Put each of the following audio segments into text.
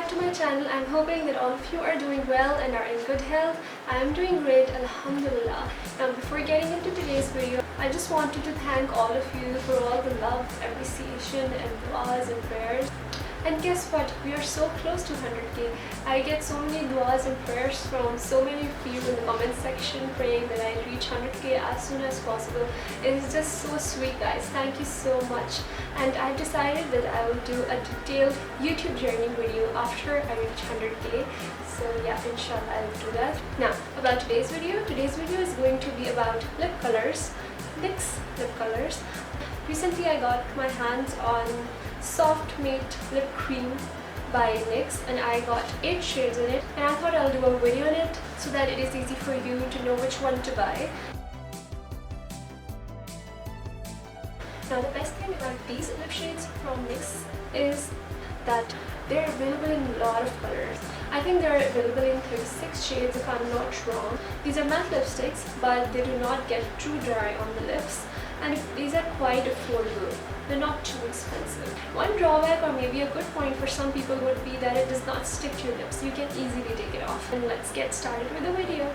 back to my channel. I'm hoping that all of you are doing well and are in good health. I am doing great, alhamdulillah. Now before getting into today's video, I just wanted to thank all of you for all the love, appreciation and du'as and prayers. And guess what? We are so close to 100k. I get so many du'as and prayers from so many of you in the comment section praying that I reach 100k as soon as possible. It is just so sweet, guys. Thank you so much. And I've decided that I will do a detailed YouTube journey video after I reach 100k. So yeah, inshallah I'll do that. Now about today's video. Today's video is going to be about lip colors. Nyx lip colors. Recently I got my hands on Soft Matte Lip Cream by Nyx and I got 8 shades in it, and I thought I'll do a video on it so that it is easy for you to know which one to buy. Now the best thing about these lip shades from Nyx is that they're available in a lot of colors. I think they're available in 36 shades if I'm not wrong. These are matte lipsticks but they do not get too dry on the lips, and these are quite affordable. They're not too expensive. One drawback or maybe a good point for some people would be that it does not stick to your lips. You can easily take it off. And let's get started with the video.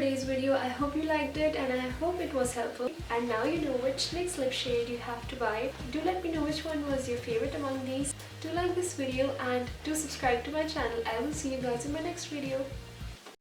today's video. I hope you liked it and I hope it was helpful. And now you know which NYX lip shade you have to buy. Do let me know which one was your favorite among these. Do like this video and do subscribe to my channel. I will see you guys in my next video.